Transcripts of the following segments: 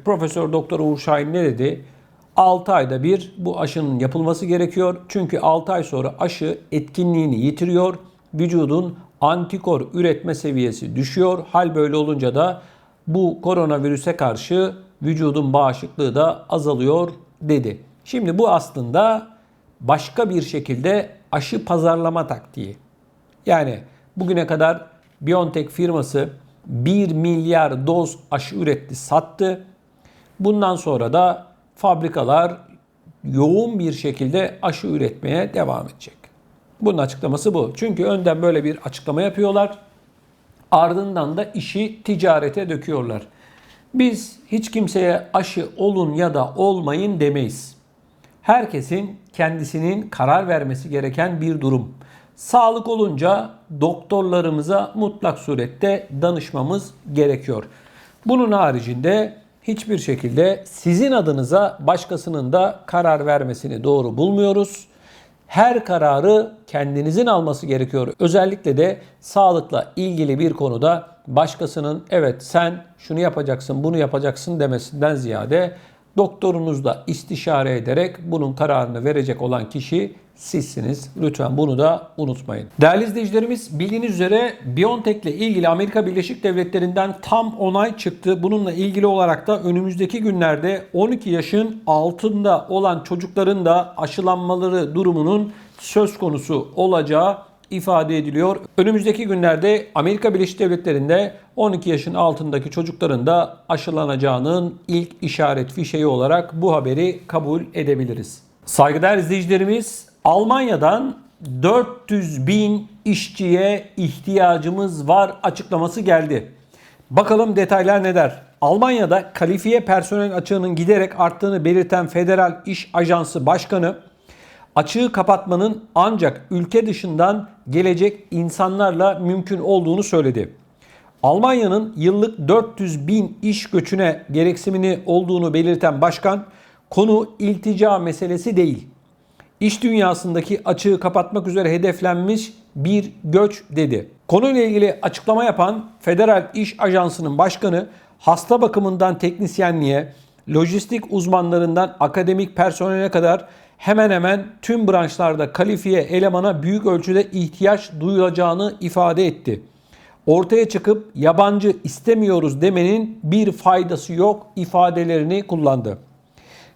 Profesör Doktor Uğur Şahin ne dedi? 6 ayda bir bu aşının yapılması gerekiyor. Çünkü 6 ay sonra aşı etkinliğini yitiriyor. Vücudun antikor üretme seviyesi düşüyor. Hal böyle olunca da bu koronavirüse karşı vücudun bağışıklığı da azalıyor dedi. Şimdi bu aslında başka bir şekilde aşı pazarlama taktiği. Yani bugüne kadar BioNTech firması 1 milyar doz aşı üretti, sattı. Bundan sonra da fabrikalar yoğun bir şekilde aşı üretmeye devam edecek. Bunun açıklaması bu. Çünkü önden böyle bir açıklama yapıyorlar. Ardından da işi ticarete döküyorlar. Biz hiç kimseye aşı olun ya da olmayın demeyiz. Herkesin kendisinin karar vermesi gereken bir durum. Sağlık olunca doktorlarımıza mutlak surette danışmamız gerekiyor. Bunun haricinde hiçbir şekilde sizin adınıza başkasının da karar vermesini doğru bulmuyoruz. Her kararı kendinizin alması gerekiyor. Özellikle de sağlıkla ilgili bir konuda başkasının evet sen şunu yapacaksın, bunu yapacaksın demesinden ziyade doktorunuzla istişare ederek bunun kararını verecek olan kişi sizsiniz. Lütfen bunu da unutmayın. Değerli izleyicilerimiz, bildiğiniz üzere BioNTech ile ilgili Amerika Birleşik Devletleri'nden tam onay çıktı. Bununla ilgili olarak da önümüzdeki günlerde 12 yaşın altında olan çocukların da aşılanmaları durumunun söz konusu olacağı ifade ediliyor. Önümüzdeki günlerde Amerika Birleşik Devletleri'nde 12 yaşın altındaki çocukların da aşılanacağının ilk işaret fişeği olarak bu haberi kabul edebiliriz. Saygıdeğer izleyicilerimiz, Almanya'dan 400 bin işçiye ihtiyacımız var açıklaması geldi. Bakalım detaylar ne der? Almanya'da kalifiye personel açığının giderek arttığını belirten Federal İş Ajansı Başkanı, açığı kapatmanın ancak ülke dışından gelecek insanlarla mümkün olduğunu söyledi. Almanya'nın yıllık 400 bin iş göçüne gereksinimini olduğunu belirten başkan, konu iltica meselesi değil, İş dünyasındaki açığı kapatmak üzere hedeflenmiş bir göç dedi. Konuyla ilgili açıklama yapan Federal İş Ajansı'nın başkanı, hasta bakımından teknisyenliğe, lojistik uzmanlarından akademik personele kadar hemen hemen tüm branşlarda kalifiye elemana büyük ölçüde ihtiyaç duyulacağını ifade etti. Ortaya çıkıp yabancı istemiyoruz demenin bir faydası yok ifadelerini kullandı.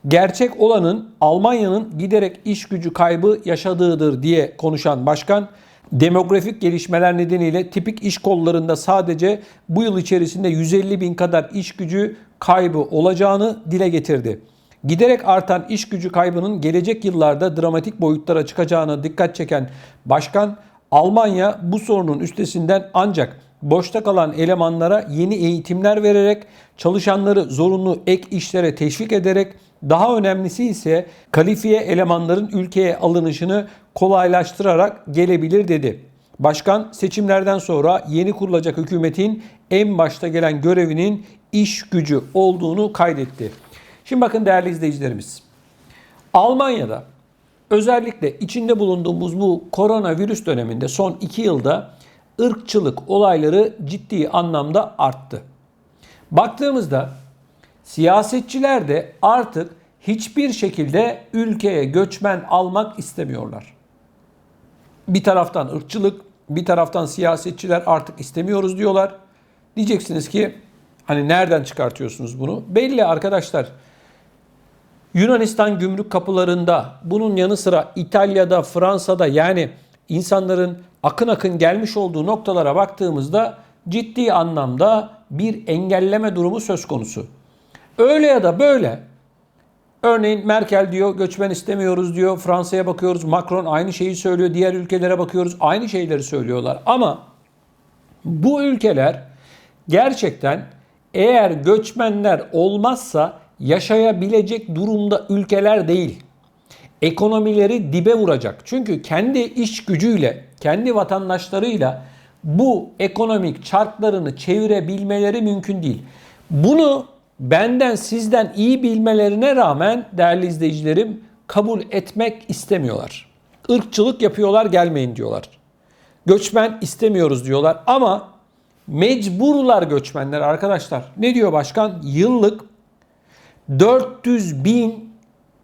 Gerçek olanın Almanya'nın giderek iş gücü kaybı yaşadığıdır diye konuşan başkan, demografik gelişmeler nedeniyle tipik iş kollarında sadece bu yıl içerisinde 150 bin kadar iş gücü kaybı olacağını dile getirdi. Giderek artan iş gücü kaybının gelecek yıllarda dramatik boyutlara çıkacağına dikkat çeken başkan, Almanya bu sorunun üstesinden ancak boşta kalan elemanlara yeni eğitimler vererek, çalışanları zorunlu ek işlere teşvik ederek, daha önemlisi ise kalifiye elemanların ülkeye alınışını kolaylaştırarak gelebilir dedi. Başkan, seçimlerden sonra yeni kurulacak hükümetin en başta gelen görevinin iş gücü olduğunu kaydetti. Şimdi bakın değerli izleyicilerimiz, Almanya'da özellikle içinde bulunduğumuz bu koronavirüs döneminde son 2 yılda ırkçılık olayları ciddi anlamda arttı. Baktığımızda siyasetçiler de artık hiçbir şekilde ülkeye göçmen almak istemiyorlar. Bir taraftan ırkçılık, bir taraftan siyasetçiler artık istemiyoruz diyorlar. Diyeceksiniz ki hani nereden çıkartıyorsunuz bunu? Belli arkadaşlar. Yunanistan gümrük kapılarında, bunun yanı sıra İtalya'da, Fransa'da, yani insanların akın akın gelmiş olduğu noktalara baktığımızda ciddi anlamda bir engelleme durumu söz konusu. Öyle ya da böyle, örneğin Merkel diyor göçmen istemiyoruz diyor, Fransa'ya bakıyoruz Macron aynı şeyi söylüyor, diğer ülkelere bakıyoruz aynı şeyleri söylüyorlar. Ama bu ülkeler gerçekten eğer göçmenler olmazsa yaşayabilecek durumda ülkeler değil. Ekonomileri dibe vuracak. Çünkü kendi iş gücüyle, kendi vatandaşlarıyla bu ekonomik çarklarını çevirebilmeleri mümkün değil. Bunu benden sizden iyi bilmelerine rağmen değerli izleyicilerim kabul etmek istemiyorlar. Irkçılık yapıyorlar, gelmeyin diyorlar. Göçmen istemiyoruz diyorlar ama mecburlar göçmenler arkadaşlar. Ne diyor başkan? Yıllık 400 bin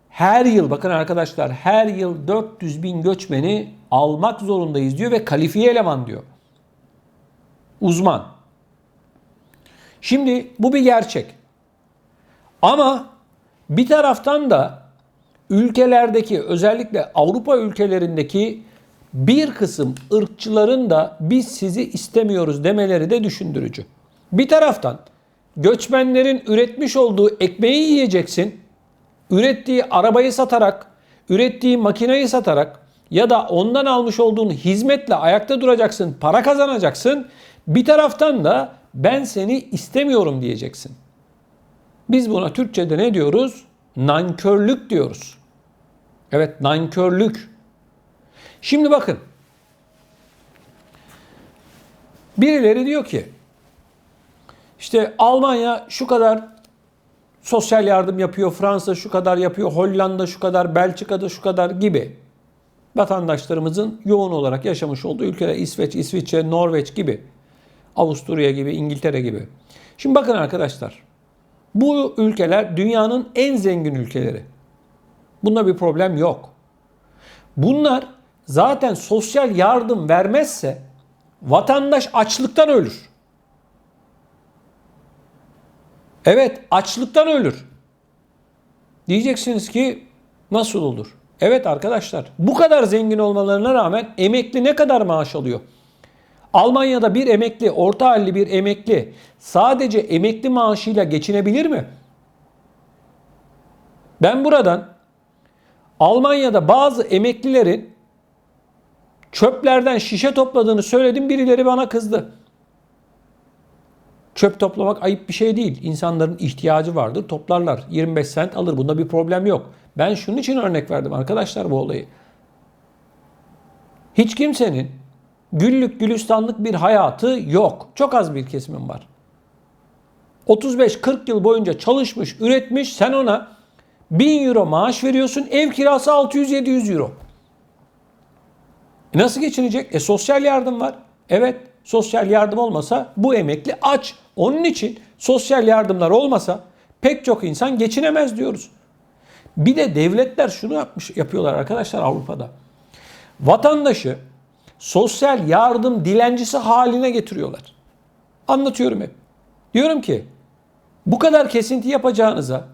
her yıl, bakın arkadaşlar, her yıl 400 bin göçmeni almak zorundayız diyor ve kalifiye eleman diyor. Uzman. Şimdi bu bir gerçek. Ama bir taraftan da ülkelerdeki, özellikle Avrupa ülkelerindeki bir kısım ırkçıların da biz sizi istemiyoruz demeleri de düşündürücü. Bir taraftan göçmenlerin üretmiş olduğu ekmeği yiyeceksin, ürettiği arabayı satarak, ürettiği makineyi satarak ya da ondan almış olduğun hizmetle ayakta duracaksın, para kazanacaksın. Bir taraftan da ben seni istemiyorum diyeceksin. Biz buna Türkçe'de ne diyoruz? Nankörlük diyoruz. Evet, nankörlük. Şimdi bakın. Birileri diyor ki işte Almanya şu kadar sosyal yardım yapıyor, Fransa şu kadar yapıyor, Hollanda şu kadar, Belçika'da şu kadar gibi. Vatandaşlarımızın yoğun olarak yaşamış olduğu ülkeler, İsveç, İsviçre, Norveç gibi, Avusturya gibi, İngiltere gibi. Şimdi bakın arkadaşlar, bu ülkeler dünyanın en zengin ülkeleri. Bunda bir problem yok. Bunlar zaten sosyal yardım vermezse vatandaş açlıktan ölür. Evet, açlıktan ölür. Diyeceksiniz ki nasıl olur? Evet arkadaşlar, bu kadar zengin olmalarına rağmen emekli ne kadar maaş alıyor? Almanya'da bir emekli, orta halli bir emekli sadece emekli maaşıyla geçinebilir mi? Ben buradan Almanya'da bazı emeklilerin çöplerden şişe topladığını söyledim, birileri bana kızdı. Çöp toplamak ayıp bir şey değil. İnsanların ihtiyacı vardır, toplarlar. 25 sent alır, bunda bir problem yok. Ben şunun için örnek verdim arkadaşlar bu olayı. Hiç kimsenin güllük gülistanlık bir hayatı yok. Çok az bir kesimin var. 35-40 yıl boyunca çalışmış, üretmiş, sen ona 1000 euro maaş veriyorsun, ev kirası 600-700 euro. Nasıl geçinecek? Sosyal yardım var. Evet, sosyal yardım olmasa bu emekli aç. Onun için sosyal yardımlar olmasa pek çok insan geçinemez diyoruz. Bir de devletler şunu yapıyorlar arkadaşlar Avrupa'da. Vatandaşı sosyal yardım dilencisi haline getiriyorlar. Anlatıyorum hep. Diyorum ki bu kadar kesinti yapacağınıza,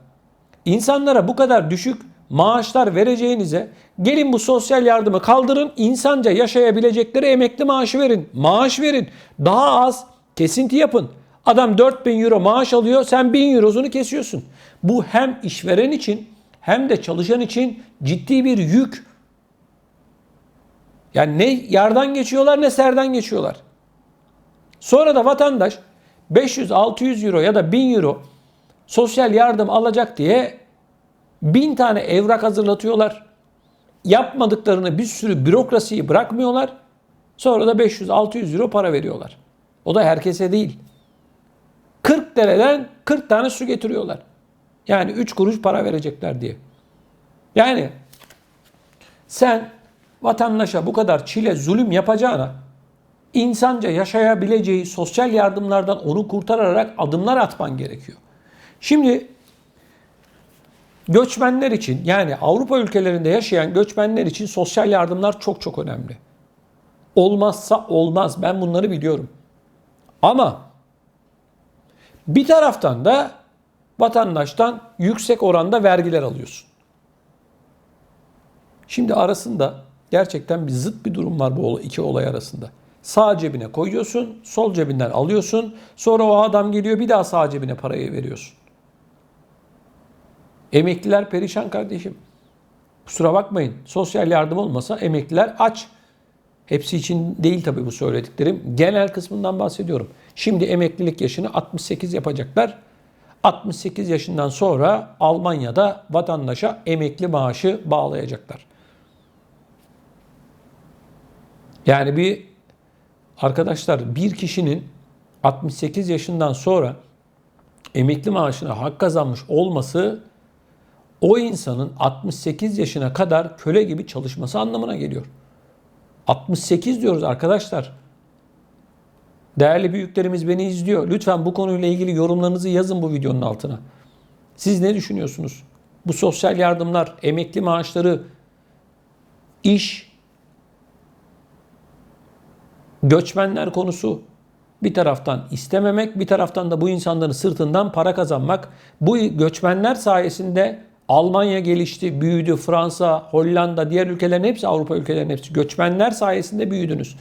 insanlara bu kadar düşük maaşlar vereceğinize gelin bu sosyal yardımı kaldırın, insanca yaşayabilecekleri emekli maaşı verin. Maaş verin. Daha az kesinti yapın. Adam 4000 euro maaş alıyor, sen 1000 eurosunu kesiyorsun. Bu hem işveren için hem de çalışan için ciddi bir yük. Yani ne yardan geçiyorlar ne serden geçiyorlar. Sonra da vatandaş 500-600 euro ya da 1000 euro sosyal yardım alacak diye 1000 tane evrak hazırlatıyorlar. Yapmadıklarını, bir sürü bürokrasiyi bırakmıyorlar. Sonra da 500-600 euro para veriyorlar. O da herkese değil. 40 dereden 40 tane su getiriyorlar. Yani 3 kuruş para verecekler diye. Yani sen vatandaşa bu kadar çile, zulüm yapacağına insanca yaşayabileceği sosyal yardımlardan onu kurtararak adımlar atman gerekiyor. Şimdi göçmenler için, yani Avrupa ülkelerinde yaşayan göçmenler için sosyal yardımlar çok çok önemli. Olmazsa olmaz. Ben bunları biliyorum. Ama bir taraftan da vatandaştan yüksek oranda vergiler alıyorsun. Şimdi arasında gerçekten bir zıt bir durum var bu iki olay arasında. Sağ cebine koyuyorsun, sol cebinden alıyorsun. Sonra o adam geliyor, bir daha sağ cebine parayı veriyorsun. Emekliler perişan kardeşim. Kusura bakmayın. Sosyal yardım olmasa emekliler aç. Hepsi için değil tabii bu söylediklerim. Genel kısmından bahsediyorum. Şimdi emeklilik yaşını 68 yapacaklar. 68 yaşından sonra Almanya'da vatandaşa emekli maaşı bağlayacaklar. Yani arkadaşlar bir kişinin 68 yaşından sonra emekli maaşına hak kazanmış olması o insanın 68 yaşına kadar köle gibi çalışması anlamına geliyor. 68 diyoruz arkadaşlar. Değerli büyüklerimiz beni izliyor. Lütfen bu konuyla ilgili yorumlarınızı yazın bu videonun altına. Siz ne düşünüyorsunuz? Bu sosyal yardımlar, emekli maaşları, iş, göçmenler konusu, bir taraftan istememek, bir taraftan da bu insanların sırtından para kazanmak. Bu göçmenler sayesinde Almanya gelişti, büyüdü, Fransa, Hollanda, diğer ülkelerin hepsi, Avrupa ülkelerinin hepsi göçmenler sayesinde büyüdünüz.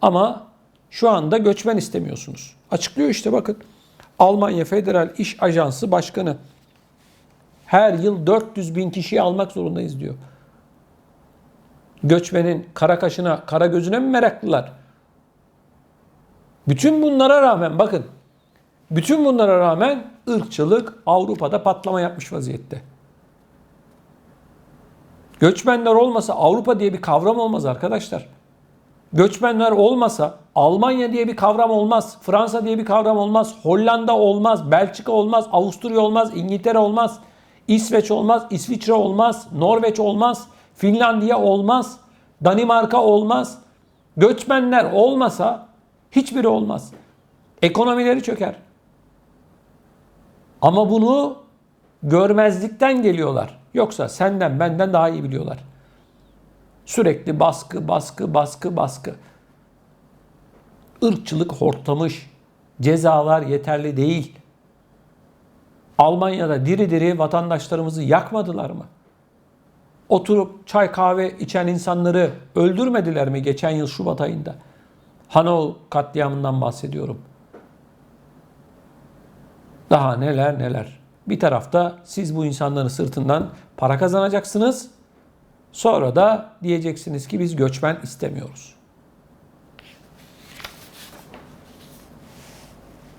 Ama şu anda göçmen istemiyorsunuz. Açıklıyor işte bakın. Almanya Federal İş Ajansı Başkanı her yıl 400 bin kişiyi almak zorundayız diyor. Göçmenin kara kaşına, kara gözüne mi meraklılar? Bütün bunlara rağmen bakın, bütün bunlara rağmen ırkçılık Avrupa'da patlama yapmış vaziyette. Göçmenler olmasa Avrupa diye bir kavram olmaz arkadaşlar. Göçmenler olmasa Almanya diye bir kavram olmaz. Fransa diye bir kavram olmaz. Hollanda olmaz. Belçika olmaz. Avusturya olmaz. İngiltere olmaz. İsveç olmaz. İsviçre olmaz. Norveç olmaz. Finlandiya olmaz. Danimarka olmaz. Göçmenler olmasa hiçbiri olmaz. Ekonomileri çöker. Ama bunu görmezlikten geliyorlar. Yoksa senden benden daha iyi biliyorlar. Sürekli baskı, baskı, baskı, baskı. Irkçılık hortlamış. Cezalar yeterli değil. Almanya'da diri diri vatandaşlarımızı yakmadılar mı? Oturup çay kahve içen insanları öldürmediler mi geçen yıl Şubat ayında? Hanau katliamından bahsediyorum. Daha neler neler. Bir tarafta siz bu insanların sırtından para kazanacaksınız. Sonra da diyeceksiniz ki biz göçmen istemiyoruz.